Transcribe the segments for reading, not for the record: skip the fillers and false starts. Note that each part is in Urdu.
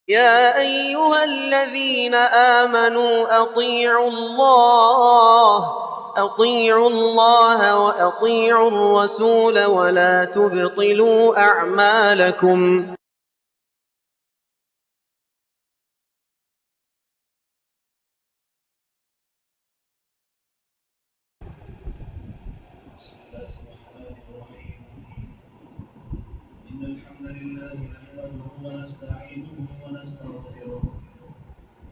يا أيها الذين آمنوا أطيعوا الله وأطيعوا الرسول ولا تبطلوا أعمالكم. بسم الله الرحمن الرحيم. إن الحمد لله نحمده ونستعينه ونستغفره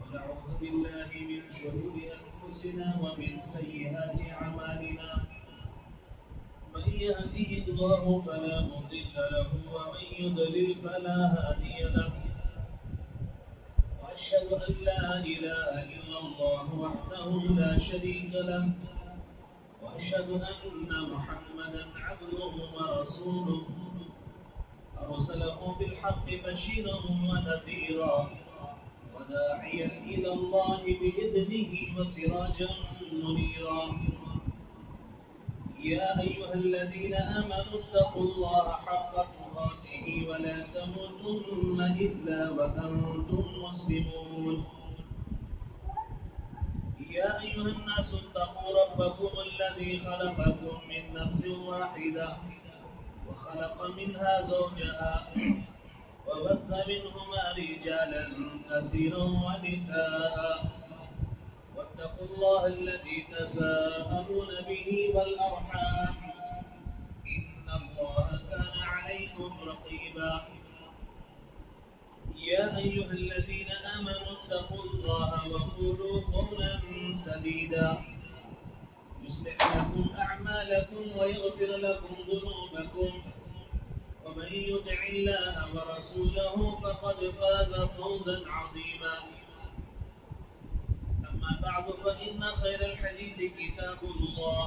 ونعوذ بالله من شرور أنفسنا ومن سيئات أعمالنا. من يهده الله فلا مضل له ومن يضلل فلا هادي له. وأشهد أن لا إله إلا الله وحده لا شريك له. وأشهد أن محمدا عبده ورسوله أرسله بالحق بشيرا ونذيرا وداعيا إلى الله بإذنه وسراجا منيرا. يا أيها الذين آمنوا اتقوا الله حق تقاته ولا تموتن إلا وأنتم مسلمون. يا أيها الناس اتقوا ربكم الذي خلقكم من نفس واحدة وخلق منها زوجها وبث منهما رجالا كثيرا ونساء. واتقوا الله الذي تساءلون به والأرحام إن الله كان عليكم رقيبا. يا أيها الذين آمنوا اتقوا الله وقولوا قولا سديدا يصلح لكم أعمالكم ويغفر لكم ذنوبكم. ومن يطع الله ورسوله فقد فاز فوزا عظيما. أما بعد فإن خير الحديث كتاب الله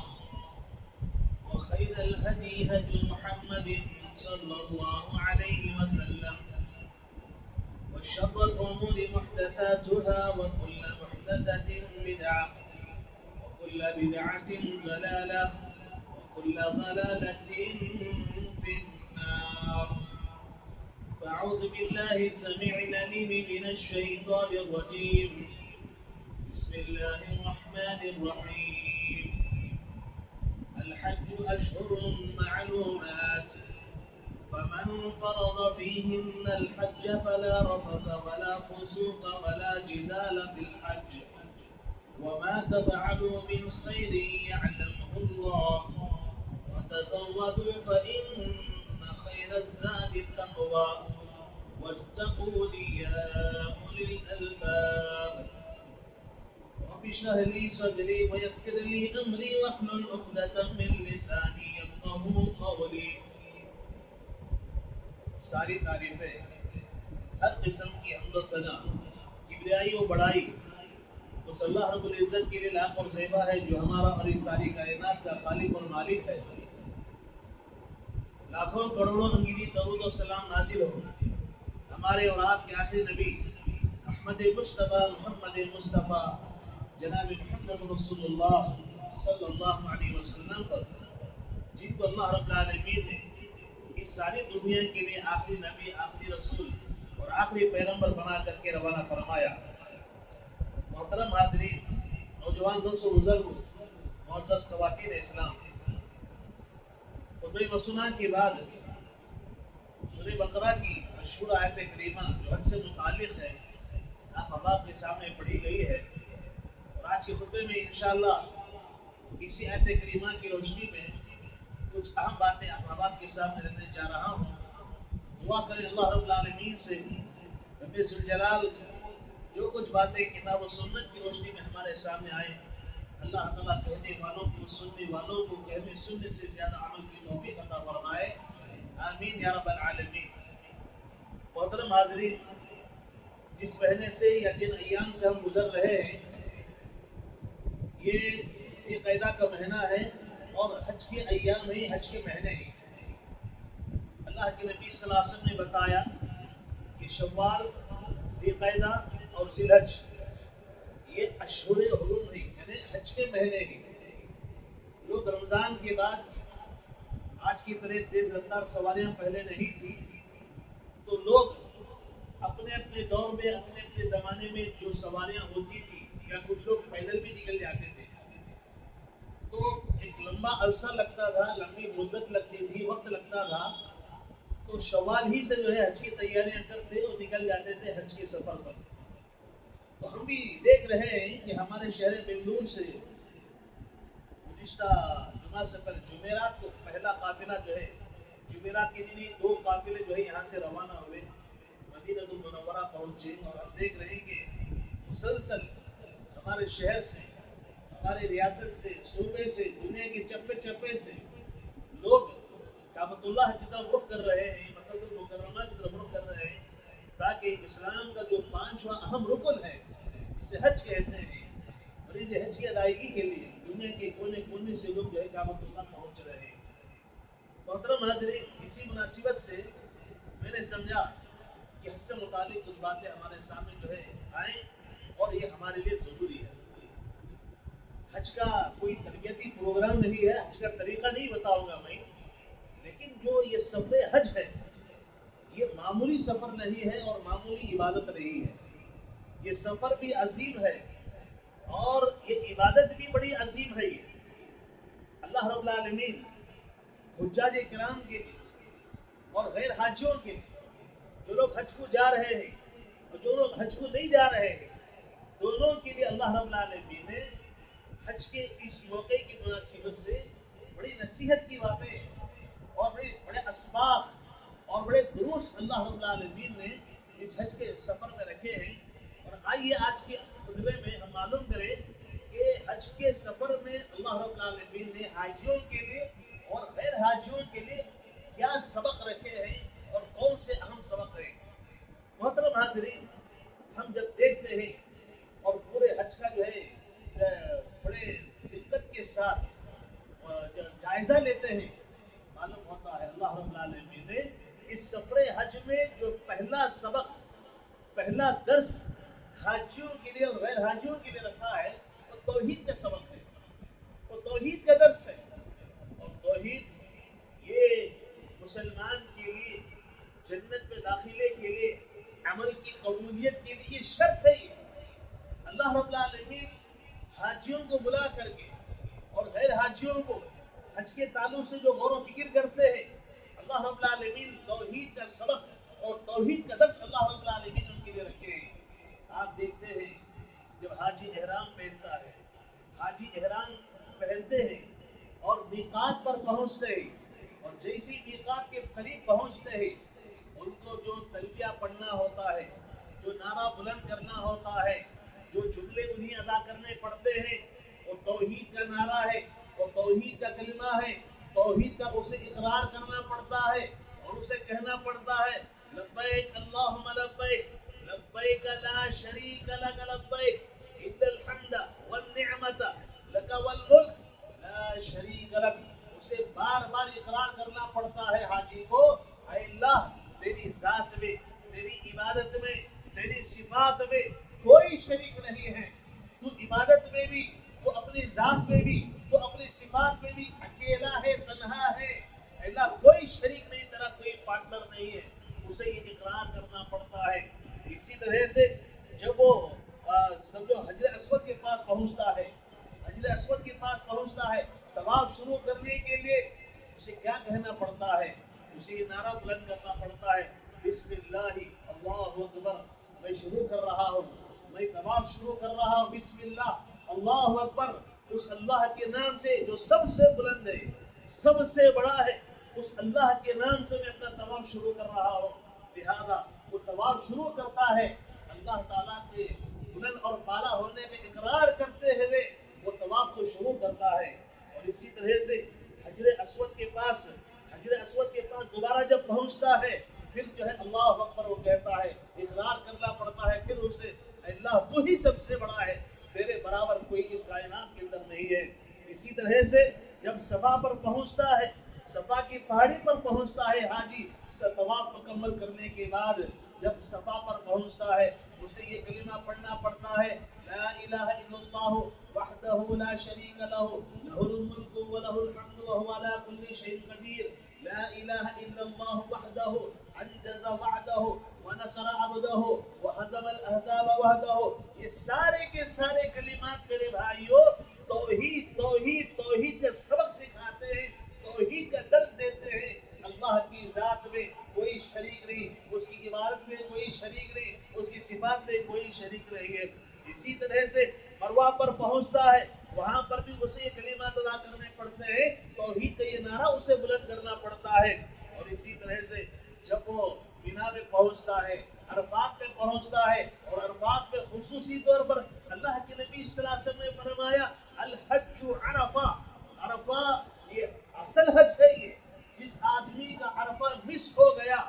وخير الهدي هدي محمد صلى الله عليه وسلم. وشر الأمور محدثاتها وكل محدثة بدعة وكل بدعة ضلالة وكل ضلالة في النار. فأعوذ بالله السميع العليم من الشيطان الرجيم. بسم الله الرحمن الرحيم. الحج أشهر معلومات فمن فرض فيهن الحج فلا رفث ولا فسوق ولا جدال في الحج. وما تفعلوا من خير يعلمه الله وتزودوا فإن خير الزاد التقوى واتقون يا أولي الألباب. رب اشرح لي صدري ويسر لي أمري واحلل عقدة من لساني يفقهوا قولي. ساری تعریفیں ہر قسم کی حمد و ثنا کبریائی و بڑائی اس اللہ رب العزت کے لیے لاکھ اور زیبہ ہے جو ہمارا اور اس ساری کائنات کا خالق اور مالک ہے. لاکھوں کروڑوں انگیری درود و سلام نازل ہو ہمارے اور آپ کے آخری نبی احمد مصطفیٰ محمد مصطفیٰ جناب محمد رسول اللہ صلی اللہ علیہ وسلم پر جن کو اللہ رب العالمین نے اس ساری دنیا کے لیے آخری نبی آخری رسول اور آخری پیغمبر بنا کر کے روانہ فرمایا. محترم حاضرین، نوجوان دوستو، بزرگ، معزز خواتین اسلام، خطبہ مسنہ کے بعد سورہ بقرہ کی مشہور آیت کریمہ جو حج سے متعلق ہے آپ احباب کے سامنے پڑھی گئی ہے. اور آج کے خطبے میں انشاءاللہ اسی آیت کریمہ کی روشنی میں کچھ اہم باتیں احباب کے سامنے رکھنے جا رہا ہوں. دعا کریں اللہ رب العالمین سے رب ذوالجلال جو کچھ باتیں کتاب و سنت کی روشنی میں ہمارے سامنے آئے اللہ تعالیٰ کہنے والوں کو سننے والوں کو کہنے سننے سے زیادہ عمل کی توفیق عطا فرمائے. آمین یا رب العالمین. محترم حاضرین، جس مہینے سے یا جن ایام سے ہم گزر رہے ہیں یہ ذی قعدہ کا مہینہ ہے اور حج کے ایام ہی حج کے مہینے ہی. اللہ کے نبی صلی اللہ علیہ وسلم نے بتایا کہ شوال، ذی قعدہ اور ذی الحج یہ اشہر حرم ہی یعنی حج کے مہینے ہی. لوگ رمضان کے بعد آج کی طرح تیز رفتار سواریاں پہلے نہیں تھی تو لوگ اپنے اپنے اپنے دور میں اپنے اپنے زمانے میں جو سواریاں ہوتی تھی یا کچھ لوگ پیدل بھی نکل جاتے تھے تو ایک لمبا عرصہ لگتا تھا، لمبی مدت لگتی تھی، وقت لگتا تھا، تو شوال ہی سے جو ہے حج کی تیاریاں کرتے اور نکل جاتے تھے حج کے سفر پر۔ تو ہم بھی دیکھ رہے ہیں کہ ہمارے شہر بنگلور سے گزشتہ جمعہ سے پہلے جمعرات کو پہلا قافلہ جو ہے، جمعرات کے دن ہی 2 قافلے جو ہے یہاں سے روانہ ہوئے، مدینہ المنورہ پہنچے، اور ہم دیکھ رہے ہیں کہ مسلسل ہمارے شہر سے، ہمارے ریاست سے، صوبے سے، دنیا کے چپے چپے سے لوگ کعبۃ اللہ کی طرف رخ کر رہے ہیں، مکہ المکرمہ کی طرف رخ کر رہے ہیں، تاکہ اسلام کا جو 5واں اہم رکن ہے جسے حج کہتے ہیں، فریض حج کی ادائیگی کے لیے دنیا کے کونے کونے سے لوگ جو ہے کعبۃ اللہ پہنچ رہے ہیں۔ محترم حاضرین، اسی مناسبت سے میں نے سمجھا کہ حج سے متعلق کچھ باتیں ہمارے سامنے جو ہے آئیں، اور یہ ہمارے لیے ضروری ہے۔ حج کا کوئی تربیتی پروگرام نہیں ہے، حج کا طریقہ نہیں بتاؤں گا میں، لیکن جو یہ سفر حج ہے یہ معمولی سفر نہیں ہے اور معمولی عبادت نہیں ہے، یہ سفر بھی عظیم ہے اور یہ عبادت بھی بڑی عظیم ہے۔ یہ اللہ رب العالمین حجاج کرام کے لیے اور غیر حاجیوں کے لیے، جو لوگ حج کو جا رہے ہیں اور جو لوگ حج کو نہیں جا رہے ہیں، دونوں کے لیے اللہ رب العالمین نے حج کے اس موقع کی مناسبت سے بڑی نصیحت کی باتیں اور بڑے اسباق اور بڑے دروس اللہ رب العالمین نے اس حج کے سفر میں رکھے ہیں۔ اور آئیے آج کے خطبے میں ہم معلوم کریں کہ حج کے سفر میں اللہ رب العالمین نے حاجیوں کے لیے اور غیر حاجیوں کے لیے کیا سبق رکھے ہیں اور کون سے اہم سبق ہیں۔ محترم حاضرین، ہم جب دیکھتے ہیں اور پورے حج کا جو ہے بڑے دقت کے ساتھ جائزہ لیتے ہیں، معلوم ہوتا ہے اللہ رب العالمین نے اس سفر حج میں جو پہلا سبق، پہلا درس حاجیوں کے لیے اور غیر حاجیوں کے لیے رکھا ہے وہ توحید کا سبق ہے، وہ توحید کا درس ہے۔ اور توحید یہ مسلمان کے لیے جنت میں داخلے کے لیے، عمل کی قبولیت کے لیے شرط ہے۔ اللہ رب العالمین حاجیوں کو بلا کر کے اور غیر حاجیوں کو حج کے تعلق سے جو غور و فکر کرتے ہیں، اللہ رب العالمین توحید کا سبق اور توحید کا درس اللہ رب العالمین ان کے لیے رکھے ہیں۔ آپ دیکھتے ہیں جب حاجی احرام پہنتا ہے، حاجی احرام پہنتے ہیں اور میقات پر پہنچتے ہیں، اور جیسی میقات کے قریب پہنچتے ہیں ان کو جو تلبیہ پڑھنا ہوتا ہے، جو نعرہ بلند کرنا ہوتا ہے، جو جملے انہیں ادا کرنے پڑتے ہیں، وہ توحید کا نعرہ ہے، وہ توحید کا کلمہ ہے، توحید کا اسے اقرار کرنا پڑتا ہے اور اسے کہنا پڑتا ہے لبیک اللہم لبیک لبیک لا شریک لک لبیک ان الحمد والنعمت لک والملک لا شریک لک۔ اسے بار بار اقرار کرنا پڑتا ہے حاجی کو، اے اللہ تیری ذات میں، تیری عبادت میں، تیری صفات میں کوئی شریک نہیں ہے، تو عبادت میں بھی، تو اپنی ذات میں بھی، تو اپنی صفات میں بھی اکیلا ہے، تنہا ہے، اللہ کوئی شریک نہیں، تیرا کوئی پارٹنر نہیں ہے، اسے یہ اقرار کرنا پڑتا ہے۔ اسی طرح سے جب وہ سمجھو حجر اسود کے پاس پہنچتا ہے، حجر اسود کے پاس پہنچتا ہے، طواف شروع کرنے کے لیے اسے کیا کہنا پڑتا ہے؟ اسے یہ نعرہ بلند کرنا پڑتا ہے بسم اللہ اللہ اکبر، میں شروع کر رہا ہوں، میں طواف شروع کر رہا ہوں، بسم اللہ اللہ اکبر، اس اللہ کے نام سے جو سب سے بلند ہے، سب سے بڑا ہے، اس اللہ کے نام سے میں اپنا طواف شروع کر رہا ہوں۔ لہذا وہ طواف شروع کرتا ہے اللہ تعالیٰ کے بلند اور بالا ہونے میں اقرار کرتے ہوئے وہ طواف کو شروع کرتا ہے۔ اور اسی طرح سے حجر اسود کے پاس دوبارہ جب پہنچتا ہے پھر جو ہے اللہ اکبر وہ کہتا ہے، اقرار کرنا پڑتا ہے پھر اسے، اللہ تو ہی سب سے بڑا ہے، تیرے برابر کوئی اس کائنات کے اندر نہیں ہے۔ اسی طرح سے جب صفا پر پہنچتا ہے، صفا کی پہاڑی پر پہنچتا ہے حاجی، طواف مکمل کرنے کے بعد جب صفا پر پہنچتا ہے اسے یہ کلمہ پڑھنا پڑتا ہے لا الہ الا اللہ وحدہ لا شریک لہ لہ الملک ولہ الحمد وہو علی کل شیء قدیر لا الہ الا اللہ وحدہ انجز وعدہ ونصر ونصر عبده وهزم الاحزاب وحده، یہ سارے کے سارے کلمات میرے بھائیوں توحید توحید توحید کا سبق سکھاتے ہیں، توحید کا درس دیتے ہیں۔ اللہ کی ذات میں کوئی شریک نہیں، اس کی عبادت میں کوئی شریک نہیں، اس کی صفات میں کوئی شریک نہیں ہے۔ اسی طرح سے مروہ پر پہنچتا ہے، وہاں پر بھی اسے یہ کلمات ادا کرنے پڑتے ہیں، توحید کا یہ نعرہ اسے بلند کرنا پڑتا ہے۔ اور اسی طرح سے جب وہ مینا میں پہنچتا ہے، عرفات میں پہنچتا ہے، اور عرفات میں خصوصی طور پر اللہ کے نبی صلی اللہ علیہ وسلم نے فرمایا الحج عرفہ، عرفہ یہ اصل حج ہے۔ یہ جس آدمی کا عرفہ مس ہو گیا،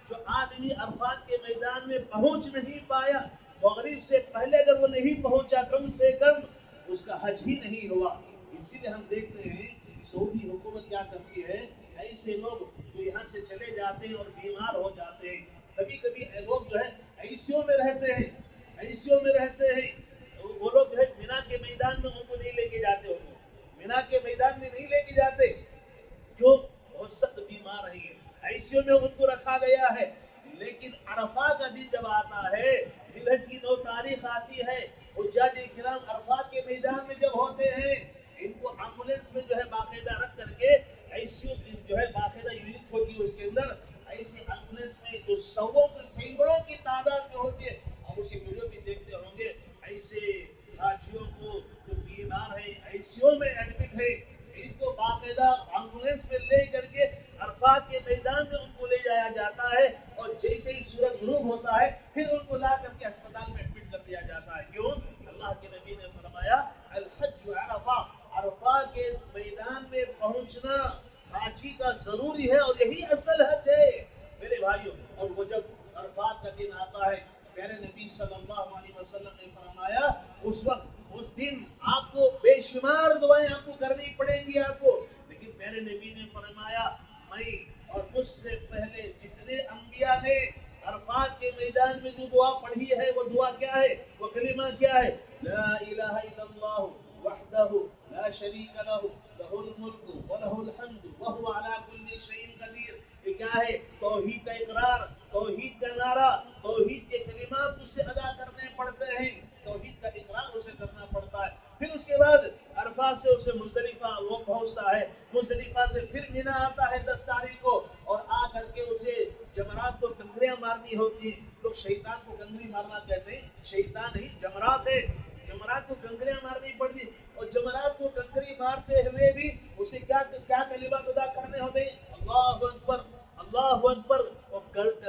جو آدمی عرفات کے میدان میں پہنچ نہیں پایا، مغرب سے پہلے اگر وہ نہیں پہنچا، کم سے کم اس کا حج ہی نہیں ہوا۔ اسی لیے ہم دیکھتے ہیں سعودی حکومت کیا کرتی ہے، ایسے لوگ جو یہاں سے چلے جاتے ہیں اور بیمار ہو جاتے ہیں، کبھی کبھی لوگ جو ہے ایسیوں میں رہتے ہیں، ایسیوں میں رہتے ہیں، وہ لوگ جو ہے مینا کے میدان میں ان کو نہیں لے کے جاتے، ان کو مینا کے میدان میں نہیں لے کے جاتے، جو بہت سخت بیمار ہیں، ایسیوں میں ان کو رکھا گیا ہے۔ لیکن عرفات کا دن جب آتا ہے، ذی الحج کی 9 تاریخ آتی ہے، حجاج کرام عرفات کے میدان میں جب ہوتے ہیں، ان کو ایمبولینس میں جو ہے باقاعدہ رکھ کر کے ایسی جو ہے باقاعدہ یونٹ ہوتی ہے، اس کے اندر ایسی ایمبولینس میں جو سووں کی سینکڑوں کی تعداد میں ہوتی ہے، ہم اسی ویڈیو بھی دیکھتے ہوں گے، ایسے حاجیوں کو جو بیمار ہیں، ایسیوں میں ایڈمٹ ہے، ان کو باقاعدہ ایمبولینس میں لے کر کے عرفات کے میدان میں ان کو لے جایا جاتا ہے، اور جیسے ہی سورج غروب ہوتا ہے پھر ان کو لا کر کے اسپتال میں ایڈمٹ کر دیا جاتا ہے۔ کیوں؟ اللہ کے نبی نے فرمایا الحج عرفہ، عرفہ کے میدان میں پہنچنا حاجی کا ضروری ہے، اور یہی اصل حج ہے میرے بھائیوں۔ اور وہ جب عرفات کا دن آتا ہے، پیارے نبی صلی اللہ علیہ وسلم نے فرمایا اس وقت اس دن آپ کو بے شمار دعائیں آپ کو کرنی پڑیں گی آپ کو، لیکن پیارے نبی نے فرمایا میں اور مجھ سے پہلے جتنے انبیاء نے عرفات کے میدان میں جو دعا پڑھی ہے، وہ دعا کیا ہے، وہ کلمہ کیا ہے؟ لا الہ الا اللہ وحدہ لا شریک لہ لہ الملک ولہ الحمد وہو علی کل شیء قدیر۔ یہ کیا ہے؟ توحید کا اقرار، توحید کا نعرہ، توحید کے کلمات اسے ادا کرنے پڑتے ہیں، توحید کا اقرار اسے کرنا پڑتا ہے۔ پھر اس کے بعد عرفات سے اسے مزدلفہ وہ پہنچتا ہے، مزدلفہ سے پھر مینا آتا ہے 10 تاریخ کو، اور آ کر کے اسے جمرات کو کنکریاں مارنی ہوتی ہیں۔ لوگ شیطان کو کنکری مارنا کہتے ہیں، شیطان ہی جمرات ہے، جمرات کو کنکریاں مارنی پڑتی، اور جمرات کو کنکری مارتے ہوئے بھی اسے کیا کلمات ادا کرنے ہوتے ہیں؟ اللہ اکبر اللہ اکبر،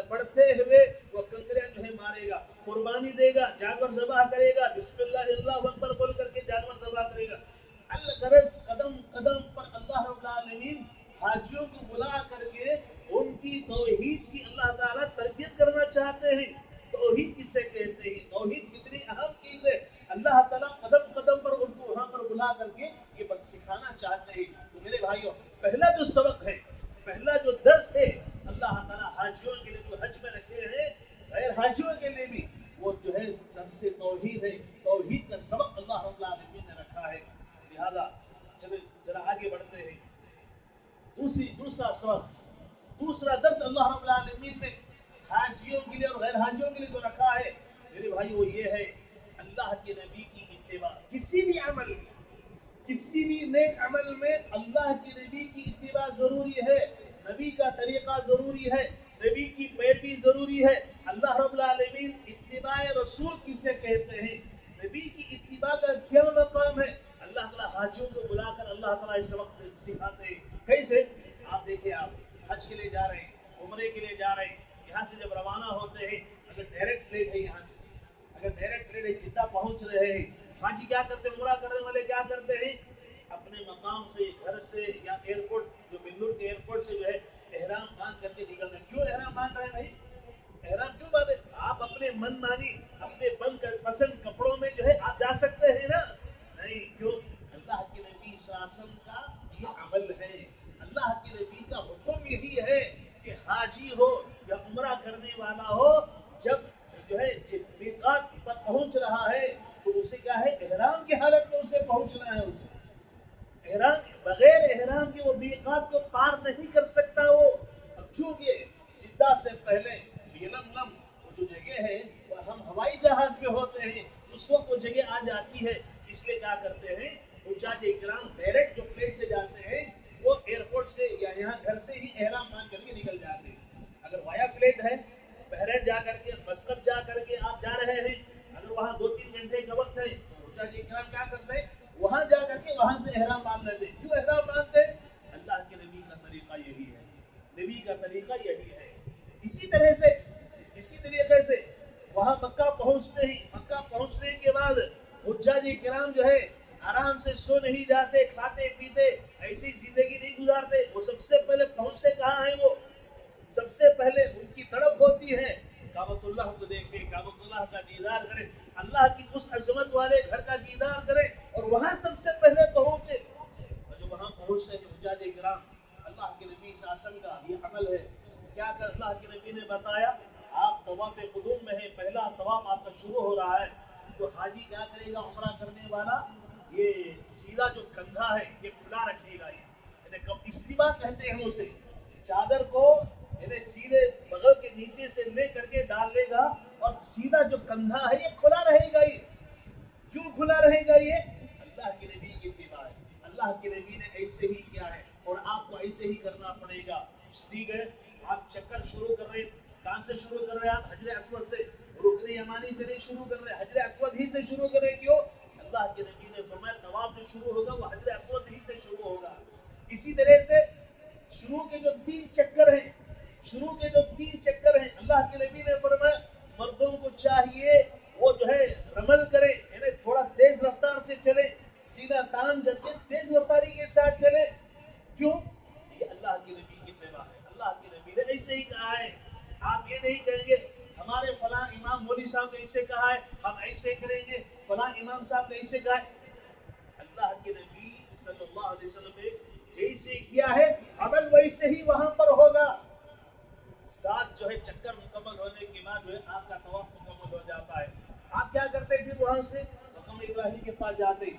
پڑھتے ہوئے وہ کنکریاں جو ہے مارے گا، قربانی دے گا، جانور ذبح کرے گا، بسم اللہ اللہ اکبر بول کر کے جانور ذبح کرے گا۔ الغرض قدم قدم پر اللہ رب العالمین حاجیوں کو بلا کر کے ان کی توحید کی اللہ تعالیٰ تربیت کرنا چاہتے ہیں۔ توحید کسے کہتے ہیں؟ توحید کتنی اہم چیز ہے، اللہ تعالیٰ قدم قدم پر ان کو وہاں پر بلا کر کے یہ بات سکھانا چاہتے ہیں۔ تو میرے بھائیوں، پہلا جو سبق ہے، پہلا جو درس ہے اللہ تعالیٰ حاجیوں کے لیے جو حج میں رکھے ہیں، غیر حاجیوں کے لیے بھی وہ جو ہے درس توحید ہے، توحید کا سبق اللہ رب العالمین نے رکھا ہے۔ لہذا چلے ذرا آگے بڑھتے ہیں۔ دوسرا سبق، دوسرا درس اللہ رب العالمین نے حاجیوں کے لیے اور غیر حاجیوں کے لیے جو رکھا ہے میرے بھائی، وہ یہ ہے اللہ کے نبی کی اتباع۔ کسی بھی عمل، کسی بھی نیک عمل میں اللہ کے نبی کی اتباع ضروری ہے، نبی کا طریقہ ضروری ہے، نبی کی پیروی ضروری ہے۔ اللہ رب العالمین اتباع رسول کسے کہتے ہیں، نبی کی اتباع کا کیا مقام ہے، اللہ تعالیٰ حاجیوں کو بلا کر اللہ تعالیٰ اس وقت سکھاتے ہیں۔ کیسے؟ آپ دیکھیں، آپ حج کے لیے جا رہے ہیں، عمرے کے لیے جا رہے ہیں، یہاں سے جب روانہ ہوتے ہیں، اگر ڈائریکٹ فلائٹ ہے یہاں سے، اگر ڈائریکٹ فلائٹ ہے جدہ پہنچ رہے ہیں، حاجی کیا کرتے ہیں، عمرہ کرنے والے کیا کرتے ہیں، اپنے مقام سے، گھر سے یا ایئرپورٹ، جو بنگلور کے ایئرپورٹ سے جو ہے احرام باندھ کر کے نکلتے ہیں۔ کیوں احرام باندھ رہے ہیں بھائی؟ احرام کیوں باندھے؟ آپ اپنے من مانی اپنے پسند کپڑوں میں جو ہے آپ جا سکتے ہیں نا، نہیں، کیوں؟ اللہ کے نبی صلی اللہ علیہ وسلم کا یہ عمل ہے، اللہ کے نبی کا حکم یہی ہے کہ حاجی ہو یا عمرہ کرنے والا ہو، جب جو ہے میقات پر پہنچ رہا ہے تو اسے کیا ہے، احرام کی حالت میں اسے پہنچنا ہے۔ اسے احرام، بغیر احرام کے وہ میقات کو پار نہیں کر سکتا وہ۔ اب چونکہ جدہ سے پہلے یلملم جو ہیں ہم ہوائی جہاز میں ہوتے ہیں اس وقت وہ جگہ آ جاتی ہے، اس لیے کیا کرتے ہیں حجاج اکرام ڈائریکٹ جو پلیٹ سے جاتے ہیں وہ ایئرپورٹ سے یا یہاں گھر سے ہی احرام باندھ کر کے نکل جاتے ہیں۔ اگر وایا فلیٹ ہے بحرین جا کر کے مسقط جا کر کے آپ جا رہے ہیں، اگر وہاں 2-3 گھنٹے کا وقت ہے تو حجاج اکرام کیا کرتے ہیں وہاں جا کر کے وہاں سے احرام باندھ لیتے ہیں۔ کیوں احرام باندھتے ہیں؟ اللہ کے نبی کا طریقہ یہی ہے، نبی کا طریقہ یہی ہے۔ اسی طریقے سے وہاں مکہ پہنچتے ہی مکہ پہنچنے کے بعد حجاج کرام جو ہے آرام سے سو نہیں جاتے، کھاتے پیتے ایسی زندگی نہیں گزارتے۔ وہ سب سے پہلے پہنچتے کہاں ہیں؟ وہ سب سے پہلے ان کی تڑپ ہوتی ہے کعبۃ اللہ کو دیکھیں، کعبۃ اللہ کا دیدار کریں، اللہ کی اس عظمت والے گھر کا دیدار کریں اور وہاں سب سے پہلے پہنچے۔ اور جو وہاں پہنچتے ہیں حجاج کرام، اللہ کے نبی صلی اللہ علیہ وسلم کا یہ عمل ہے۔ کیا کہ اللہ کے نبی نے بتایا آپ طواف قدوم میں ہے، پہلا طواف آپ کا شروع ہو رہا ہے تو حاجی کیا کرے گا عمرہ کرنے والا یہ سیدھا جو کندھا ہے یہ کھلا رکھے گا، یعنی استوا کہتے ہیں اسے، چادر کو یعنی سیدھے بغل کے نیچے سے لے کر کے ڈال لے گا اور سیدھا جو کندھا ہے یہ کھلا رہے گا۔ یہ کیوں کھلا رہے گا؟ یہ اللہ کے نبی کی اتباع ہے، اللہ کے نبی نے ایسے ہی کیا ہے اور آپ کو ایسے ہی کرنا پڑے گا۔ ٹھیک ہے، آپ چکر شروع کر رہے ہیں، کہاں سے شروع کر رہے ہیں؟ آپ حجر اسود سے، رکن یمانی سے نہیں شروع کر رہے، حجر اسود ہی سے شروع کر رہے۔ کیوں؟ اللہ کے نبی نے فرمایا طواف جو شروع ہوگا وہ حجر اسود ہی سے شروع ہوگا۔ اسی طرح سے شروع کے جو 3 چکر ہیں اللہ کے نبی نے فرمایا مردوں کو چاہیے وہ جو ہے رمل کرے، یعنی تھوڑا تیز رفتار سے چلے، سیدھا تان کر کے تیز رفتاری کے ساتھ چلے۔ کیوں؟ یہ اللہ کے نبی کی اتباع ہے، اللہ کے نبی نے ایسے ہی کہا ہے۔ آپ یہ نہیں کہیں گے ہمارے فلاں امام مولوی صاحب نے ایسے کہا ہے ہم ایسے کریں گے، فلاں امام صاحب نے ایسے کہا ہے۔ اللہ کے نبی صلی اللہ علیہ وسلم نے جیسے کیا ہے عمل ویسے ہی وہاں پر ہوگا۔ 7 جو ہے چکر مکمل ہونے کے بعد جو ہے آپ کا طواف مکمل ہو جاتا ہے۔ آپ کیا کرتے ہیں؟ پھر وہاں سے مقام ابراہیم کے پاس جاتے ہیں،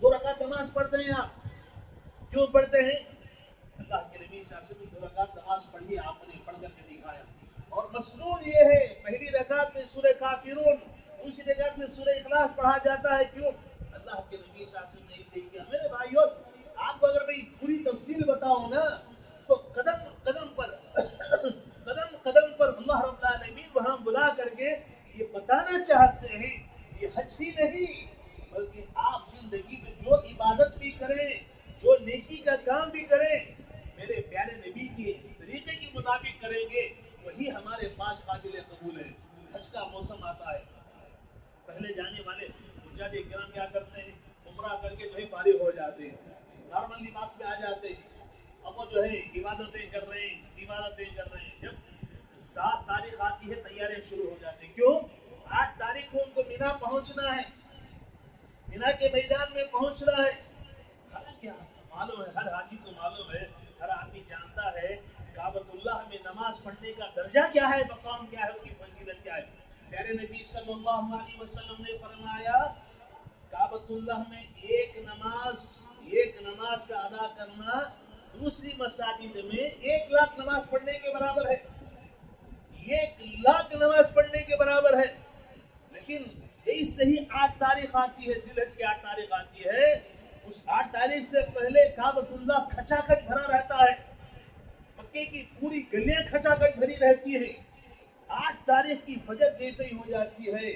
2 رکعت نماز پڑھتے ہیں۔ آپ کیوں پڑھتے ہیں؟ اللہ کے نبی صلی اللہ علیہ وسلم 2 رکعت نماز پڑھی، آپ نے پڑھ کر کے دکھایا۔ اور مسنون یہ ہے پہلی رکعت میں سورہ کافرون، دوسری رکعت میں سورہ اخلاص پڑھا جاتا ہے۔ کیوں؟ اللہ کے نبی صلی اللہ علیہ وسلم نے اسے کیا۔ میرے بھائیوں آپ کو اگر میں پوری تفصیل بتاؤں نا تو قدم قدم پر اللہ رب العالمین وہاں بلا کر کے یہ بتانا چاہتے ہیں یہ حج ہی نہیں بلکہ آپ زندگی میں جو عبادت بھی کریں، جو نیکی کا کام بھی کریں، میرے پیارے نبی کے طریقے کے مطابق کریں گے، وہی ہمارے پاس قابل قبول ہے۔ حج کا موسم آتا ہے، پہلے جانے والے حجاج کرام کیا کرتے ہیں عمرہ کر کے جو ہے فارغ ہو جاتے ہیں، نارمل لباس میں آ جاتے ہیں، اب وہ جو ہے عبادتیں کر رہے ہیں۔ جب 7 تاریخ آتی ہے تیاریاں شروع ہو جاتی ہیں۔ کیوں؟ 8 تاریخ کو ان کو مینا پہنچنا ہے، مینا کے میدان میں پہنچنا ہے۔ حالانکہ معلوم ہے، ہر حاجی کو معلوم ہے، ہر آدمی جانتا ہے کعبۃ اللہ میں نماز پڑھنے کا درجہ کیا ہے، مقام کیا ہے، اس کی فضیلت کیا ہے۔ پیارے نبی صلی اللہ علیہ وسلم نے فرمایا کعبۃ اللہ میں ایک نماز کا ادا کرنا دوسری مساجد میں 1 لاکھ نماز پڑھنے کے برابر ہے، 1 لاکھ نماز پڑھنے کے برابر ہے۔ لیکن اس سے ہی 8 تاریخ آتی ہے، ذی الحج کی 8 تاریخ آتی ہے، اس 8 تاریخ سے پہلے کعبۃ اللہ کھچا کھچ بھرا رہتا ہے، مکے کی پوری گلیاں کھچا کھچ بھری رہتی ہے۔ 8 تاریخ کی فجر جیسے ہی ہو جاتی ہے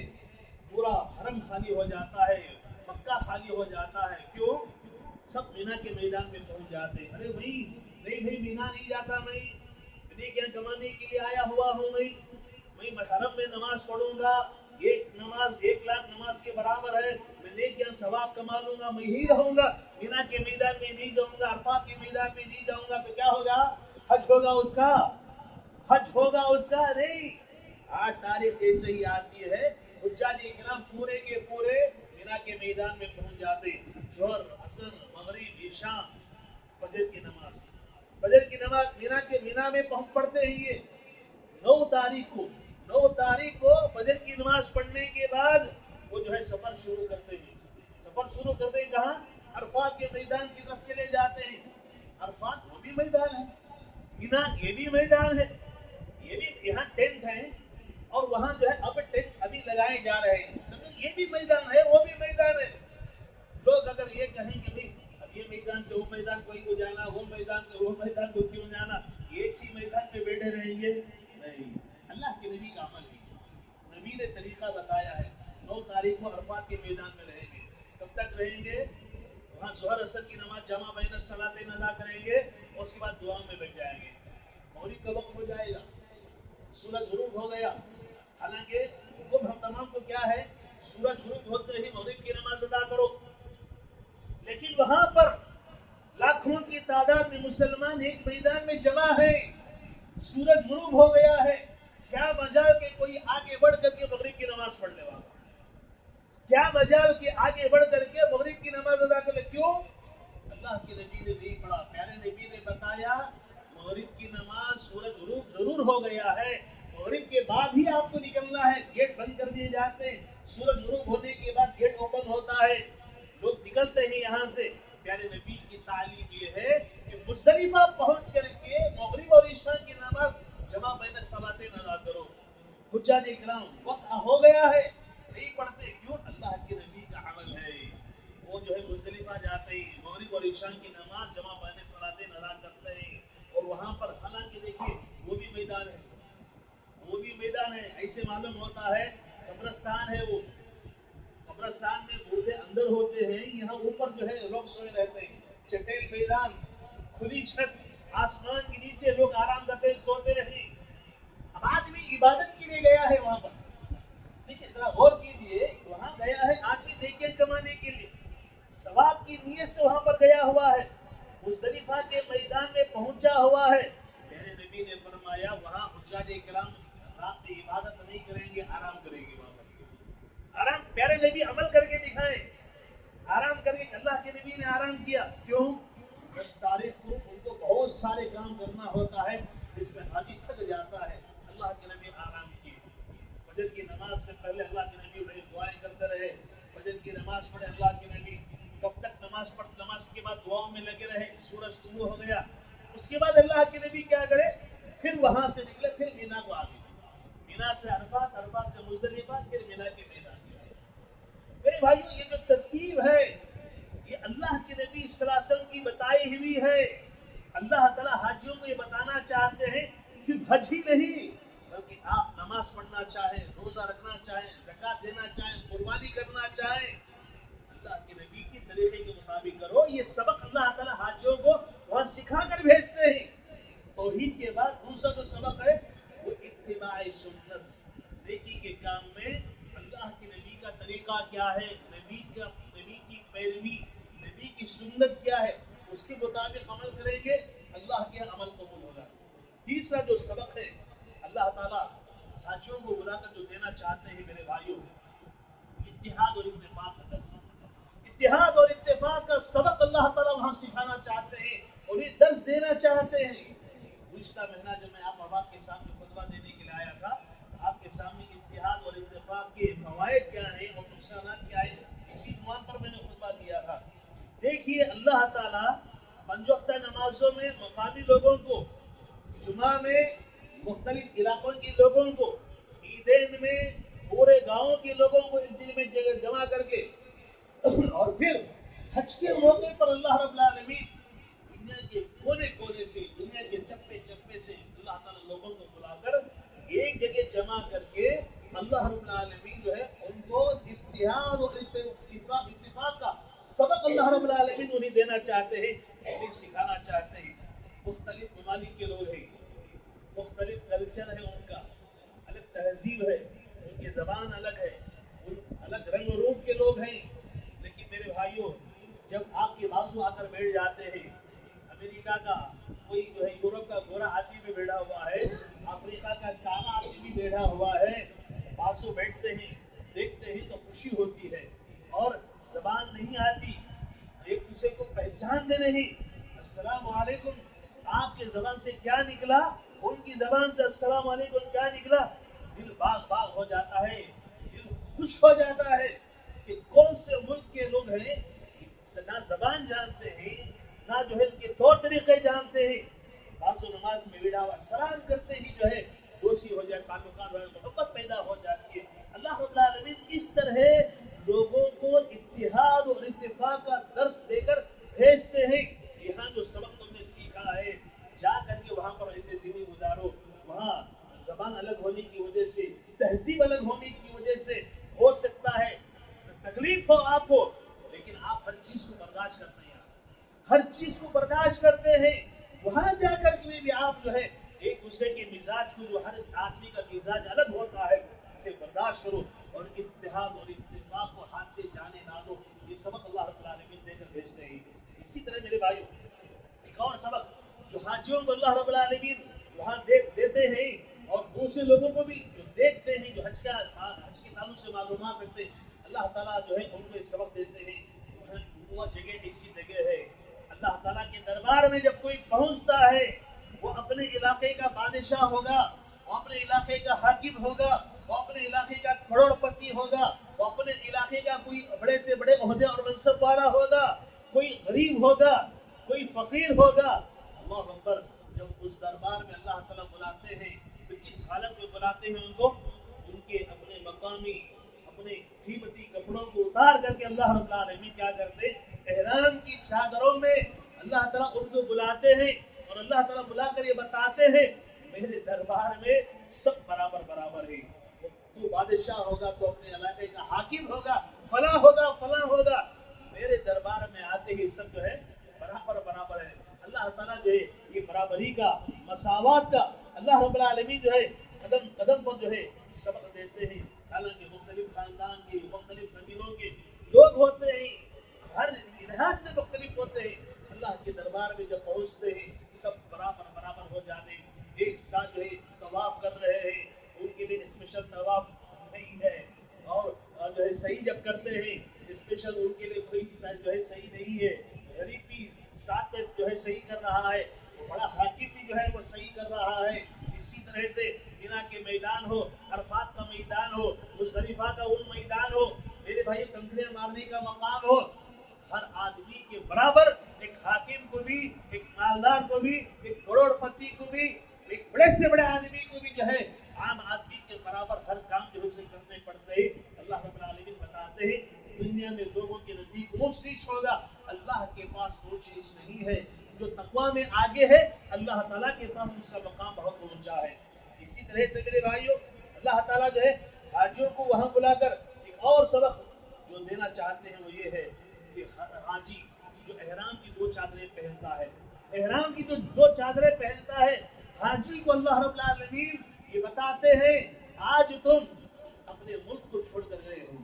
پورا حرم خالی ہو جاتا ہے، مکہ خالی ہو جاتا ہے۔ کیوں؟ سب مینا کے میدان میں پہنچ جاتے ہیں۔ ارے بھائی نہیں مینا نہیں جاتا، میں کیا کمانے کے لیے آیا ہوا ہوں، میں حرم میں نماز پڑھوں گا، ایک نماز 1 لاکھ نماز کے برابر ہے، میں نیکیاں ثواب کما لوں گا، میں ہی رہوں گا، مینا کے میدان میں نہیں جاؤں گا، عرفات کے میدان میں نہیں جاؤں گا، تو کیا ہوگا؟ حج ہوگا اس کا نہیں۔ 8 تاریخ جیسے ہی آتی ہے حجاج کرام پورے کے پورے مینا کے میدان میں پہنچ جاتے ہیں۔ ظہر، عصر، مغرب، عشاء، فجر کی نماز مینا میں پڑھتے ہیں۔ یہ 9 تاریخ کو فجر کی نماز پڑھنے کے بعد وہ جو ہے سفر شروع کرتے ہیں کہاں؟ عرفات کے میدان کی طرف چلے جاتے ہیں۔ عرفات وہ بھی میدان ہے، مینا یہ بھی میدان ہے، یہ بھی یہاں ٹینٹ ہے اور وہاں جو ہے اب ٹینٹ ابھی لگائے جا رہے ہیں. سمجھے یہ بھی میدان ہے وہ بھی میدان ہے. لوگ اگر یہ کہیں کہ بھائی اب یہ میدان سے وہ میدان کوئی کو جانا, وہ میدان سے وہ میدان کو کیوں جانا, ایک ہی میدان میں بیٹھے رہیں گے, نہیں. اللہ کے نبی کا عمل ہے, نبی نے طریقہ بتایا ہے. 9 تاریخ کو عرفات کے میدان میں رہیں گے. کب تک رہیں گے؟ وہاں ظہر اثر کی نماز جمع بین الصلاتین ادا کریں گے اور اس کے بعد دعا میں بیٹھ جائیں گے. مغرب کا وقت ہو جائے گا, سورج غروب ہو گیا. حالانکہ حکم ہم تمام کو کیا ہے؟ سورج غروب ہوتے ہی مغرب کی نماز ادا کرو. لیکن وہاں پر لاکھوں کی تعداد میں مسلمان ایک میدان میں جمع ہے, سورج غروب ہو گیا ہے. کیا مجال کہ کوئی آگے بڑھ کر کے مغرب کی نماز پڑھ لے والا, کیا مجال کہ آگے بڑھ کر کے مغرب کی نماز ادا کر لے. کیوں؟ اللہ کے نبی نے نہیں پڑھا, پیارے نبی نے بتایا مغرب کی نماز سورج غروب ضرور ہو گیا ہے, مغرب کے بعد ہی آپ کو نکلنا ہے. گیٹ بند کر دیے جاتے ہیں, سورج غروب ہونے کے بعد گیٹ اوپن ہوتا ہے, لوگ نکلتے ہیں یہاں سے. پیارے نبی کی تعلیم یہ ہے کہ مزدلفہ پہنچ کر کے مغرب اور عشاء کی نماز جمع بین الصلاتین ادا کرو. حجاج اکرام وقت ہو گیا ہے نہیں پڑھتے, کیوں؟ اللہ کے نبی کا عمل ہے. وہ جو ہے مزدلفہ جاتے ہیں, مغرب اور عشاء کی نماز جمع بین الصلاتین ادا کرتے ہیں. اور وہاں پر حالانکہ دیکھیے وہ بھی میدان ہے, وہ بھی میدان ہے. ایسے معلوم ہوتا ہے قبرستان ہے, وہ قبرستان میں مردے اندر ہوتے ہیں, یہاں اوپر جو ہے لوگ سوئے رہتے ہیں. چٹیل میدان, کھلی چھت, آسمان کے نیچے لوگ آرام کرتے ہیں, سوتے رہیں. اب آدمی عبادت کے لیے گیا ہے وہاں پر. دیکھیے ذرا غور کیجیے, وہاں گیا ہے آدمی نیکیاں کمانے کے لیے, ثواب کی نیت سے وہاں پر گیا ہوا ہے, مزدلفہ کے میدان میں پہنچا ہوا ہے. میرے نبی نے فرمایا وہاں حجاج کرام رات میں عبادت نہیں کریں گے, آرام کریں گے. وہاں پر آرام, پیارے نبی عمل کر کے دکھائے, آرام کر کے. اللہ کے نبی نے آرام کیا. کیوں؟ 10 تاریخ کو ان کو بہت سارے کام کرنا ہوتا ہے جس میں حاجی تھک جاتا ہے. اللہ کے نبی آرام کیے. فجر کی نماز سے پہلے اللہ کے نبی بڑی دعائیں کرتے رہے. فجر کی نماز پڑھے اللہ کے نبی, کب تک نماز پڑھ, نماز کے بعد دعاؤں میں لگے رہے. سورج طلوع ہو گیا, اس کے بعد اللہ کے نبی کیا کرے, پھر وہاں سے نکلے, پھر مینا کو آگے, مینا سے عرفات, عرفات سے مزدلفہ, پھر مینا کے میدان. میرے بھائیوں یہ جو ترتیب ہے یہ اللہ کے نبی صلی اللہ علیہ وسلم کی بتائی ہوئی ہے. اللہ تعالیٰ حاجیوں کو یہ بتانا چاہتے ہیں صرف حج ہی نہیں بلکہ آپ نماز پڑھنا چاہیں, روزہ رکھنا چاہیں, زکوٰۃ دینا چاہیں, قربانی کرنا چاہیں, اللہ کے نبی کی طریقے کے مطابق کرو. یہ سبق اللہ تعالیٰ حاجیوں کو وہاں سکھا کر بھیجتے ہیں. توحید کے بعد دوسرا جو سبق ہے وہ اتباع سنت, نیکی کے کام میں اللہ کے نبی کا طریقہ کیا ہے, نبی کی پیروی, نبی کی سنت کیا ہے, اس کے مطابق عمل کریں گے, اللہ کے عمل قبول ہوگا. تیسرا جو سبق ہے اللہ تعالیٰ حاجیوں کو بلا کر جو دینا چاہتے ہیں میرے بھائیوں, اتحاد اور اتفاق کا درس. اتحاد اور اتفاق کا سبق اللہ تعالیٰ وہاں سکھانا چاہتے ہیں اور یہ درس دینا چاہتے ہیں. گزشتہ مہینہ جب میں آپ کے سامنے خطبہ دینے کے لیے آیا تھا, آپ کے سامنے اتحاد اور اتفاق کے فوائد کیا ہیں اور نقصانات کیا ہیں, اسی عنوان پر میں نے خطبہ دیا تھا. دیکھیے اللہ تعالیٰ 5 وقتہ نمازوں میں مقامی لوگوں کو, جمعہ میں مختلف علاقوں کے لوگوں کو, عیدین میں پورے گاؤں کے لوگوں کو ایک جگہ میں جمع کر کے, اور پھر حج کے موقع پر اللہ رب العالمین دنیا کے کونے کونے سے, دنیا کے چپے چپے سے اللہ تعالیٰ لوگوں کو بلا کر ایک جگہ جمع کر کے اللہ رب العالمین جو ہے ان کو اتحاد اور اتفاق کا سبق اللہ رب العالمین انہیں دینا چاہتے ہیں, انہیں سکھانا چاہتے ہیں. مختلف ممالک کے لوگ ہیں, مختلف کلچر ہے, ان کا الگ تہذیب ہے, ان کی زبان الگ ہے, الگ رنگ و روپ کے لوگ ہیں. لیکن میرے بھائیوں جب آپ کے بازو آ کر بیٹھ جاتے ہیں, امریکہ کا کوئی جو ہے یورپ کا گورا آدمی بھی بیٹھا ہوا ہے, افریقہ کا کالا آدمی بھی بیٹھا ہوا ہے, بازو بیٹھتے ہیں, دیکھتے ہیں تو خوشی ہوتی ہے. اور زبان نہیں آتی, ایک دوسرے کو پہچانتے نہیں. السلام علیکم, آپ کے زبان سے کیا نکلا, ان کی زبان سے السلام علیکم کیا نکلا, دل باغ باغ ہو جاتا ہے, دل خوش ہو جاتا ہے کہ کون سے ملک کے لوگ ہیں, نہ زبان جانتے ہیں, نہ جو ہے ان کے طور طریقے جانتے ہیں. بعض نماز میں بیٹھا ہوا سلام کرتے ہی جو ہے دوستی ہو جائے, تعلقات میں محبت پیدا ہو جاتی ہے. اللہ رب العالمین اس طرح لوگوں کو اتحاد اور اتفاق کا درس دے کر بھیجتے ہیں. یہاں جو سبق تم نے سیکھا ہے, جا کر کے وہاں پر ایسے زندگی گزارو. وہاں زبان الگ ہونے کی وجہ سے, تہذیب الگ ہونے کی وجہ سے ہو سکتا ہے تکلیف ہو آپ کو, لیکن آپ ہر چیز کو برداشت کرتے ہیں, ہر چیز کو برداشت کرتے ہیں. وہاں جا کر کے بھی آپ جو ہے ایک دوسرے کے مزاج کو, جو ہر آدمی کا مزاج الگ ہوتا ہے, اسے برداشت کرو اور اتحاد اور اتفاق کو ہاتھ سے جانے نہ دو. یہ سبق اللہ رب العالمین دے کر بھیجتے ہیں. اسی طرح میرے بھائیو ایک اور سبق جو حاجیوں کو اللہ رب العالمین وہاں دیتے ہیں, اور دوسرے لوگوں کو بھی جو دیکھتے ہیں, جو حج کے تعلق سے معلومات رکھتے ہیں, اللہ تعالیٰ جو ہے ان کو ایک سبق دیتے ہیں. وہ جگہ ایسی جگہ ہے, اللہ تعالیٰ کے دربار میں جب کوئی پہنچتا ہے, وہ اپنے علاقے کا بادشاہ ہوگا, وہ اپنے علاقے کا حاکم ہوگا, وہ اپنے علاقے کا کروڑ پتی ہوگا, وہ اپنے علاقے کا کوئی بڑے سے بڑے عہدے اور منصب والا ہوگا, کوئی غریب ہوگا, کوئی فقیر ہوگا. اللہ اکبر. جب اس دربار میں اللہ تعالیٰ بلاتے ہیں تو کس حالت میں بلاتے ہیں ان کو؟ ان کے اپنے مقامی اپنے قیمتی کپڑوں کو اتار کر کے اللہ رب العالمین کیا کرتے ہیں, احرام کی چادروں میں اللہ تعالیٰ ان کو بلاتے ہیں, اور اللہ تعالیٰ بلا کر یہ بتاتے ہیں میرے دربار میں سب برابر برابر ہے. تو بادشاہ ہوگا, تو اپنے علاقے کا حاکم ہوگا, فلاں ہوگا فلاں ہوگا, میرے دربار میں آتے ہی سب جو ہے برابر برابر ہے. اللہ تعالیٰ جو ہے یہ برابری کا, مساوات کا اللہ رب العالمین جو ہے قدم قدم پر جو ہے سبق دیتے ہیں. حالانکہ مختلف خاندان کے, مختلف قبیلوں کے لوگ ہوتے ہیں, ہر لحاظ سے مختلف ہوتے ہیں, اللہ کے دربار میں جب پہنچتے ہیں سب برابر برابر ہو جاتے ہیں. ایک ساتھ جو ہے طواف کر رہے ہیں, ان کے لیے اسپیشل طواف نہیں ہے, اور جو ہے صحیح جب کرتے ہیں اسپیشل ان کے لیے کوئی جو ہے صحیح نہیں ہے. غریب بھی ساتھ میں جو ہے صحیح کر رہا ہے, بڑا حاکم بھی جو ہے وہ صحیح کر رہا ہے. اسی طرح سے مینا کے میدان ہو, عرفات کا میدان ہو, مزدلفہ کا وہ میدان ہو, میرے بھائی تنگریاں مارنے کا مقام ہو, ہر آدمی کے برابر, ایک حاکم کو بھی, ایک مالدار کو بھی, ایک کروڑ پتی کو بھی, ایک بڑے سے بڑے آدمی کو بھی جو ہے عام آدمی کے برابر ہر کام جو اسے کرنے پڑتے ہیں. اللہ رب العالمین بتاتے ہیں دنیا میں لوگوں کے نزدیک اونچ نیچ ہوگا, اللہ کے پاس اونچ نیچ نہیں ہے. جو تقویٰ میں آگے ہے اللہ تعالیٰ کے پاس اس کا مقام بہت اونچا ہے. اسی طرح سے میرے بھائیوں اللہ تعالیٰ جو ہے حاجیوں کو وہاں بلا کر ایک اور سبق جو دینا چاہتے ہیں وہ یہ ہے کہ حاجی جو احرام کی 2 چادریں پہنتا ہے, احرام کی جو 2 چادریں پہنتا ہے, حاجی کو اللہ رب العالمین یہ بتاتے ہیں آج تم اپنے ملک کو چھوڑ کر گئے ہو,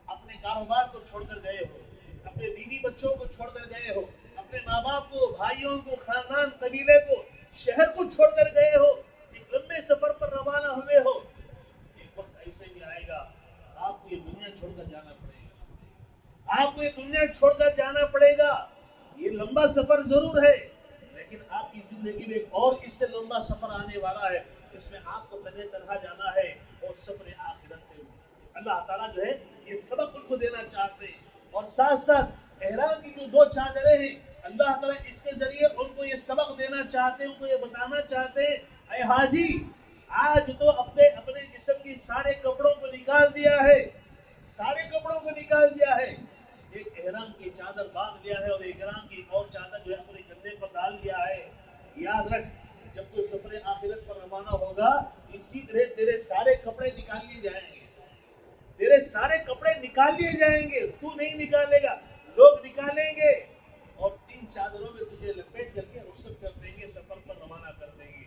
اپنے کاروبار کو چھوڑ کر گئے ہو, اپنے بیوی بچوں کو چھوڑ کر گئے ہو, اپنے ماں باپ کو, بھائیوں کو, خاندان قبیلے کو, شہر کو چھوڑ کر گئے ہو, ایک لمبے سفر پر روانہ ہوئے ہو. ایک وقت ایسے بھی آئے گا آپ کو یہ دنیا چھوڑ کر جانا پڑے گا, آپ کو یہ دنیا چھوڑ کر جانا پڑے گا. یہ لمبا سفر ضرور ہے, لیکن آپ کی زندگی میں ایک اور اس سے لمبا سفر آنے والا ہے, اس میں آپ کو تنہا جانا ہے, اور سفر آخرت ہے. اللہ تعالیٰ جو ہے یہ سبق ان کو دینا چاہتے ہیں, اور ساتھ ساتھ احرام کی جو 2 چادریں ہیں اللہ تعالیٰ اس کے ذریعے ان کو یہ سبق دینا چاہتے ہیں, ان کو یہ بتانا چاہتے ہیں اے حاجی آج تو اپنے جسم کی سارے کپڑوں کو نکال دیا ہے, سارے کپڑوں کو نکال دیا ہے, ایک احرام کی چادر باندھ لیا ہے, اور احرام کی اور چادر جو ہے اپنے کندھے پر ڈال لیا ہے. یاد رکھ جب تو سفر آخرت پر روانہ ہوگا اسی طرح تیرے سارے کپڑے نکال لیے جائیں گے, تیرے سارے کپڑے نکال لیے جائیں گے, تو نہیں نکالے گا, لوگ نکالیں گے, اور 3 چادروں میں تجھے لپیٹ کر کے رخصت کر دیں گے, سفر پر روانہ کر دیں گے.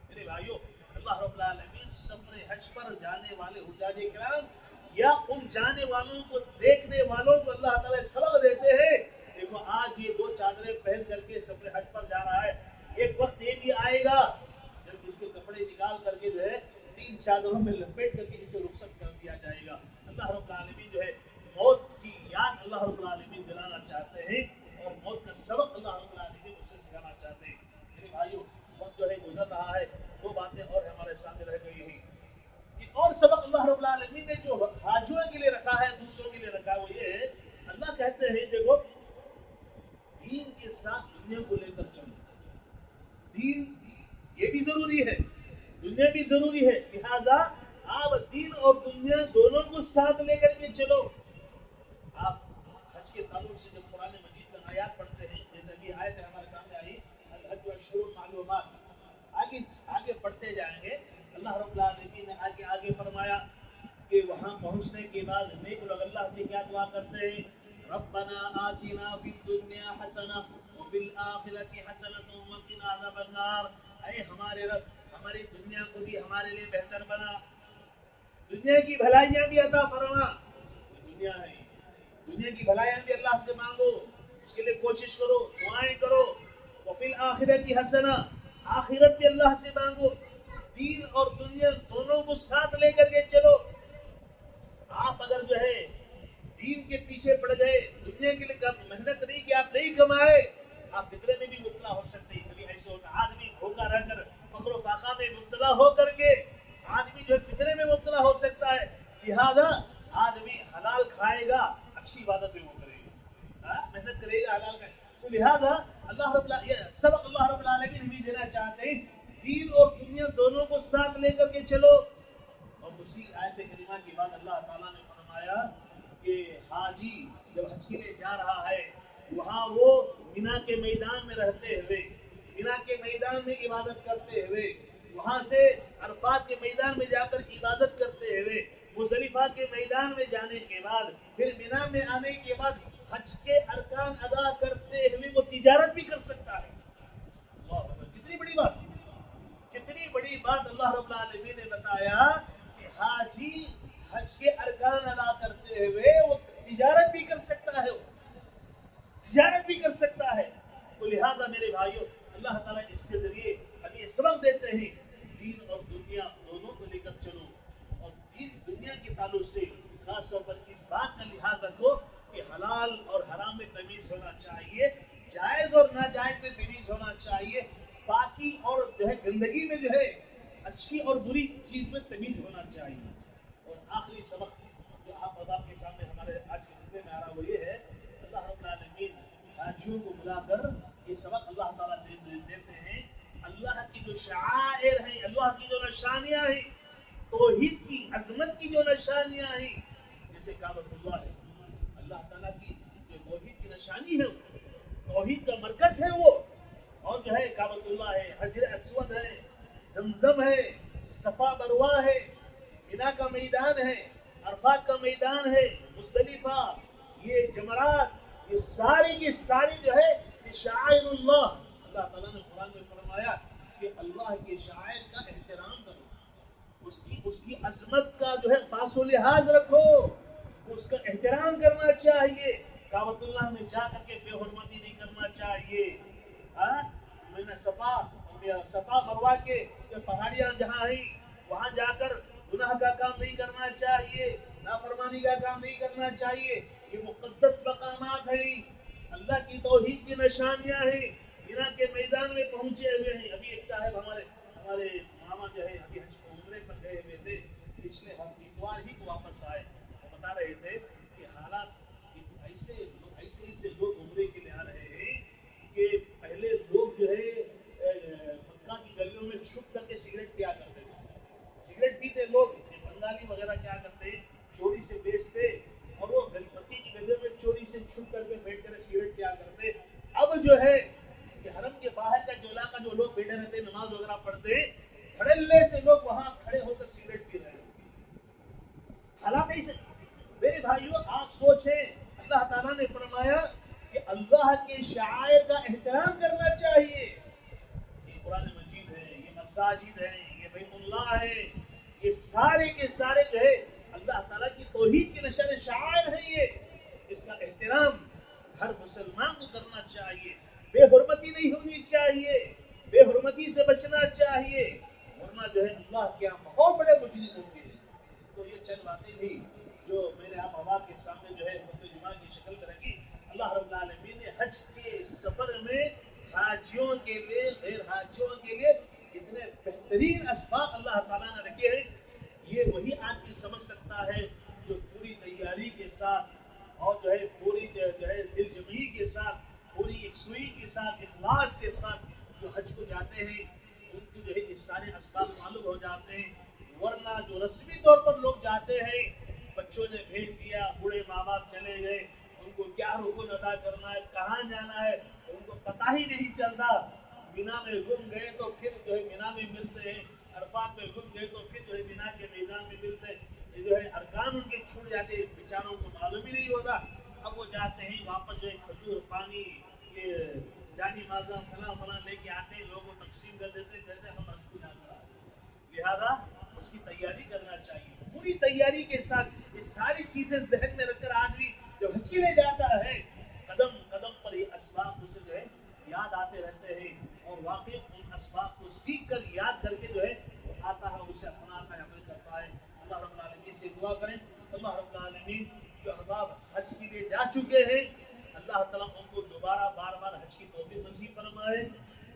میرے بھائیو اللہ رب العالمین سفر حج پر جانے والے حجاج کرام یا ان جانے والوں کو دیکھنے والوں کو اللہ تعالیٰ سبق دیتے ہیں. دیکھو آج یہ 2 چادریں پہن کر کے سفر حج پر جا رہا ہے, ایک وقت یہ بھی آئے گا جب اس کے کپڑے نکال کر کے جو ہے 3 چادروں میں لپیٹ کر کے اسے رخصت کر دیا جائے گا. اللہ رب العالمین جو ہے موت کی یاد اللہ رب العالمین دلانا چاہتے ہیں, اور موت کا سبق اللہ رب العالمین اسے سکھانا چاہتے ہیں. میرے بھائیو وقت جو ہے گزر رہا ہے, 2 باتیں اور ہمارے سامنے رہ گئی ہیں. ایک اور سبق اللہ رب العالمین نے جو حاجیوں کے لیے رکھا ہے, دوسروں کے لیے رکھا ہے, وہ یہ ہے اللہ کہتے ہیں دیکھو دین کے ساتھ دنیا کو لے کر چلو. دین یہ بھی ضروری ہے, دنیا بھی ضروری ہے، لہذا آپ دین اور دنیا دونوں کو ساتھ لے کر کے چلو. آپ حج کے تعلق سے جب قرآن مجید میں آیات پڑھتے ہیں، جیسے بھی آیت ہمارے سامنے آئی الحج اشہر معلومات، آگے پڑھتے جائیں گے. اللہ رب العالمین نے آگے فرمایا کہ وہاں پہنچنے کے بعد نیک لوگ اللہ سے کیا دعا کرتے ہیں؟ ربنا آتنا فی الدنیا حسنہ وفی الآخرۃ حسنۃ وقنا عذاب النار. اے ہمارے رب، ہماری دنیا کو بھی ہمارے لیے بہتر بنا، دنیا کی بھلائیاں بھی عطا فرما. دنیا ہے، دنیا کی بھلائیاں بھی اللہ سے مانگو، اس کے لیے کوشش کرو، دعائیں کرو. وفی الآخرۃ حسنہ، آخرت بھی اللہ سے مانگو. دین اور دنیا دونوں کو ساتھ لے کر کے چلو. آپ اگر جو ہے دین کے پیچھے پڑ گئے، دنیا کے لیے محنت نہیں کی، آپ نہیں کمائے، آپ فکرے میں بھی مبتلا ہو سکتے ہیں. کبھی ایسے ہوتا آدمی بھوکا رہ کر فخر و فاقہ میں مبتلا ہو کر کے آدمی جو ہے فکرے میں مبتلا ہو سکتا ہے. لہذا آدمی حلال کھائے گا، اچھی عبادت بھی وہ کرے گا، محنت کرے گا حلال کا. تو لہذا سبق اللہ رب العالمین بھی دینا چاہتے ہیں، دین اور دنیا دونوں کو ساتھ لے کر کے چلو. اور اسی آیت کریمہ کے بعد اللہ تعالیٰ نے فرمایا کہ حاجی جب حج کے لیے جا رہا ہے، وہاں وہ مینا کے میدان میں رہتے ہوئے، مینا کے میدان میں عبادت کرتے ہوئے، وہاں سے عرفات کے میدان میں جا کر عبادت کرتے ہوئے، مزدلفہ کے میدان میں جانے کے بعد، پھر مینا میں آنے کے بعد حج کے ارکان ادا کرتے ہوئے وہ تجارت بھی کر سکتا ہے. اللہ اکبر، کتنی بڑی بات، کتنی بڑی بات اللہ رب العالمین نے بتایا کہ حاجی حج کے ارکان ادا کرتے ہوئے وہ تجارت بھی کر سکتا ہے، تجارت بھی کر سکتا ہے. تو لہذا میرے بھائیوں، اللہ تعالیٰ اس کے ذریعے ہمیں یہ سبق دیتے ہیں، دین اور دنیا دونوں کو لے کر چلو. اور دین دنیا کے تعلق سے خاص طور پر اس بات کا لحاظ رکھو کہ حلال اور حرام میں تمیز ہونا چاہیے، جائز اور ناجائز میں تمیز ہونا چاہیے، پاکی اور جو ہے گندگی میں جو ہے اچھی اور بری چیز میں تمیز ہونا چاہیے. اور آخری سبق جو آپ کے سامنے ہمارے آج کے خطبے میں آ رہا وہ یہ ہے، اللہ رب العالمین حاجیوں کو بلا کر یہ سبق اللہ تعالیٰ دیتے ہیں. اللہ کی جو شعائر ہیں، اللہ کی جو نشانیاں ہیں، توحید کی عظمت کی جو نشانیاں ہیں، جیسے کعبۃ اللہ ہے، اللہ تعالیٰ کی جو توحید کی نشانی ہے، توحید کا مرکز ہے وہ. اور جو ہے کعبۃ اللہ ہے، حجر اسود ہے، زمزم ہے، صفا مروہ ہے، مینا کا میدان ہے، عرفات کا میدان ہے، مزدلفہ، یہ جمرات، یہ ساری کی ساری جو ہے یہ شعائر اللہ. اللہ تعالیٰ نے قرآن میں فرمایا کہ اللہ کے شعائر کا احترام کرو، اس کی عظمت کا جو ہے پاس و لحاظ رکھو، اس کا احترام کرنا چاہیے. کعبۃ اللہ میں جا کر کے بے حرمتی نہیں کرنا چاہیے. صفا مروہ کے جو پہاڑیاں جہاں ہیں وہاں جا کر گناہ کا کام نہیں کرنا چاہیے، نافرمانی کا کام نہیں کرنا چاہیے. یہ مقدس مقامات ہیں، اللہ کی توحید کی نشانیاں ہیں. مینا کے میدان میں پہنچے ہوئے ہیں. ابھی ایک صاحب ہمارے ماما جو ہے ابھی حج عمرے پر گئے ہوئے تھے، پچھلے ہفتے اتوار ہی کو واپس آئے. وہ بتا رہے تھے کہ حالات ایسے لوگ عمرے کے لیے آ رہے ہیں کہ پہلے لوگ جو ہے مکہ کی گلیوں میں چھپ کر کے سگریٹ پیا کرتے تھے، سگریٹ پیتے لوگ. بنگالی وغیرہ کیا کرتے ہیں، چوری سے بیچتے اور وہ مکے کی گلیوں میں چوری سے چھپ کر کے بیٹھ کر سگریٹ پیا کرتے. اب جو ہے کہ حرم کے باہر کا جو علاقہ جو لوگ بیٹھے رہتے نماز وغیرہ پڑھتے، دھڑلے سے لوگ وہاں کھڑے ہو کر سگریٹ پی رہے ہیں. حالات ایسے. میرے بھائیوں آپ سوچیں، اللہ تعالیٰ نے فرمایا کہ اللہ کے شعائر کا احترام کرنا چاہیے. یہ قرآن مجید ہے، یہ مساجد ہے، یہ بیت اللہ ہے، یہ سارے کے سارے جو ہے اللہ تعالیٰ کی توحید کے نشان شعائر ہیں. یہ اس کا احترام ہر مسلمان کو کرنا چاہیے. بے حرمتی نہیں ہونی چاہیے، بے حرمتی سے بچنا چاہیے، ورنہ جو ہے اللہ کے یہاں بہت بڑے مجرم ہوں گے. تو یہ چند باتیں بھی جو میں نے آپ کے سامنے جو ہے خطبہ جمعہ کی شکل میں رکھی. اللہ رب العالمین نے حج کے سفر میں حاجیوں کے لیے، غیر حاجیوں کے لیے اتنے بہترین اسباق اللہ تعالیٰ نے رکھے ہیں. یہ وہی آدمی سمجھ سکتا ہے جو پوری تیاری کے ساتھ اور جو ہے پوری جو ہے دل جمعی کے ساتھ، پوری یکسوئی کے ساتھ، اخلاص کے ساتھ جو حج کو جاتے ہیں. ان کی جو ہے یہ سارے اسباب معلوم ہو جاتے ہیں. ورنہ جو رسمی طور پر لوگ جاتے ہیں، بچوں نے بھیج دیا، بوڑھے ماں باپ چلے گئے، ان کو کیا رکن ادا کرنا ہے، کہاں جانا ہے، ان کو پتہ ہی نہیں چلتا. مینا میں گم گئے تو پھر جو ہے مینا میں ملتے ہیں، عرفات میں گم گئے تو پھر جو ہے مینا کے میدان میں ملتے ہیں. یہ جو ہے ارکان ان کے چھوٹ جاتے ہیں، بیچاروں کو معلوم ہی نہیں ہوتا. اب وہ جاتے ہیں واپس جو ہے کھجور پانی یہ جانی مازہ فلاں فلاں لے کے آتے ہیں، لوگوں کو تقسیم کر دیتے ہیں، کہتے ہیں ہم حج کو جا کر آ گئے. لہذا اس کی تیاری کرنا چاہیے پوری تیاری کے ساتھ. یہ ساری چیزیں ذہن میں رکھ کر آدمی جب حج کے لیے جاتا ہے، قدم قدم پر یہ اسباب اسے جو ہے یاد آتے رہتے ہیں، اور واقعی ان اسباب کو سیکھ کر یاد کر کے جو ہے وہ آتا ہے، اسے اپناتا ہے، عمل کرتا ہے. اللہ رب العالمین سے دعا کریں، اللہ رب العالمین جو احباب حج کے لیے جا چکے ہیں، اللہ تعالیٰ ان کو دوبارہ بار بار حج کی توفیق نصیب فرمائے.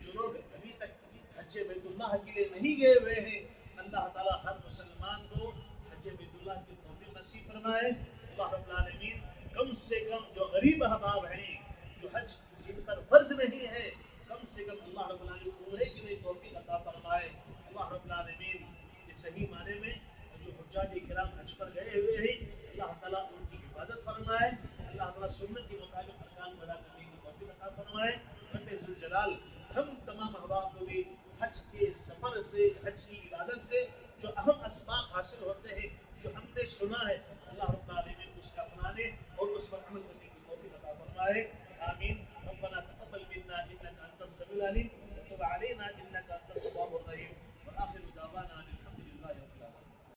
جو لوگ ابھی تک حج بیت اللہ کے لیے نہیں گئے ہوئے ہیں، اللہ تعالیٰ ہر مسلمان کو حج بیت اللہ کی توفیق نصیب فرمائے. اللہ رب العالمین کم سے کم جو غریب احباب ہیں، جو حج جن پر فرض نہیں ہے، کم سے کم اللہ رب العالمین عمرے کے لیے توفیق عطا فرمائے. اللہ رب العالمین یہ صحیح معنی میں جو حجاج کرام حج پر گئے ہوئے ہیں، اللہ تعالیٰ ان کی حفاظت فرمائے. اللہ تعالیٰ سنت کے مطابق ارکان کو ادا کرنے کی توفیق عطا فرمائے. رب ذوالجلال ہم تمام احباب کو بھی حج کے سفر سے، حج کی عبادت سے جو اہم اسباق حاصل ہوتے ہیں، جو ہم نے سنا ہے، اللہ رب العالمین اس کا اپنانے اور اس پر عمل کرنے کی توفیق عطا فرمائے. آمین. ربنا تقبل منا انك انت السميع العليم وتب علينا انك انت التواب الرحيم. واخر دعوانا